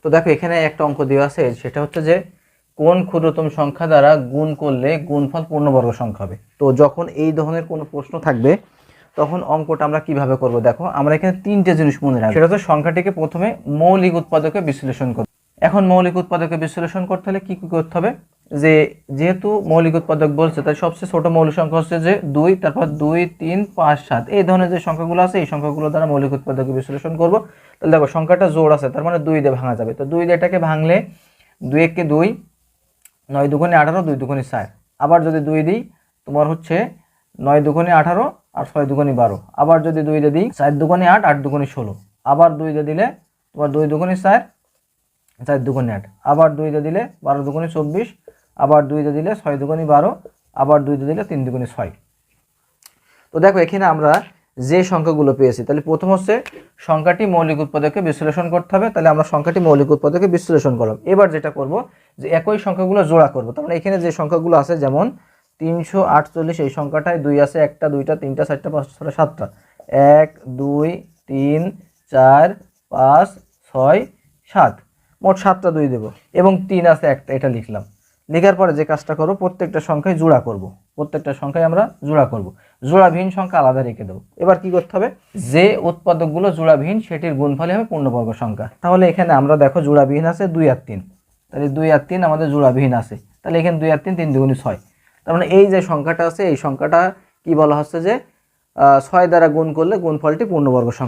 তো দেখো এখানে একটা অঙ্ক দেওয়া আছে, সেটা হচ্ছে যে কোন ক্ষুদ্রতম সংখ্যা দ্বারা গুণ করলে গুণফল পূর্ণবর্গ সংখ্যা হবে। তো যখন এই ধরনের কোনো প্রশ্ন থাকবে তখন অঙ্কটা আমরা কিভাবে করব, দেখো আমরা এখানে তিনটে জিনিস মনে রাখবো। সেটা হচ্ছে সংখ্যাটিকে প্রথমে মৌলিক উৎপাদকে বিশ্লেষণ করব। এখন মৌলিক উৎপাদকে বিশ্লেষণ করতে হলে কি কি করতে হবে, যে যেহেতু মৌলিক উৎপাদক বলছে তাই সবচেয়ে ছোট মৌলিক সংখ্যা হচ্ছে যে 2, তারপর 2, 3, 5, 7 এই ধরনের যে সংখ্যাগুলো আছে এই সংখ্যাগুলো দ্বারা মৌলিক উৎপাদকে বিশ্লেষণ করব। তাহলে দেখো সংখ্যাটা জোড় আছে, তার মানে 2 দিয়ে ভাঙা যাবে। তো 2 দিয়ে এটাকে ভাঙলে 2 একে 2, 9 দুগুণে 18, 2 দুগুণে 4। আবার যদি 2 দিই তোমার হচ্ছে 9 দুগুণে 18 আর 6 দুগুণে 12। আবার যদি 2 দিয়ে দিই 4 দুগুণে 8, 8 দুগুণে 16। আবার 2 দিয়ে দিলে তোমার 2 দুগুণে 4, 4 দুগুণে 8। আবার 2 দিয়ে দিলে 12 দুগুণে 24। আবার 2 দিয়ে দিলে 6 দুগুণে 12। আবার 2 দিয়ে দিলে 3 দুগুণে 6। তো দেখো এখানে আমরা যে সংখ্যাগুলো পেয়েছি, তাহলে প্রথম হচ্ছে সংখ্যাটি মৌলিক উৎপাদকে বিশ্লেষণ করতে হবে। তাহলে আমরা সংখ্যাটি মৌলিক উৎপাদকে বিশ্লেষণ করলাম। এবার যেটা করব যে একই সংখ্যাগুলো জোড়া করব। তার মানে এখানে যে সংখ্যাগুলো আছে যেমন 348 এই সংখ্যাটায় 2 আছে, 1টা 2টা 3টা 4টা 5টা 6টা 7টা, 1 2 3 4 5 6 7, মোট 7টা 2 দেব এবং 3 আছে একটা, এটা লিখলাম। লেখার পরে যে কাজটা করব প্রত্যেকটা সংখ্যায় জোড়া করব, প্রত্যেকটা সংখ্যায় আমরা জোড়া করব, জোড়াবিহীন সংখ্যা আলাদা রেখে দেবো। এবার কি করতে হবে, যে উৎপাদকগুলো জোড়াবিহীন সেটির গুণফলই হবে পূর্ণবর্গ সংখ্যা। তাহলে এখানে আমরা দেখো জোড়াবিহীন আছে 2 আর 3, তাহলে 2 আর 3 আমাদের জোড়াবিহীন আছে। তাহলে এখানে 2 আর 3, 3 দুগুণে 6। তার মানে এই যে সংখ্যাটা আছে এই সংখ্যাটা কি বলা হচ্ছে যে 6 দ্বারা গুণ করলে গুণফলটি পূর্ণবর্গ সংখ্যা।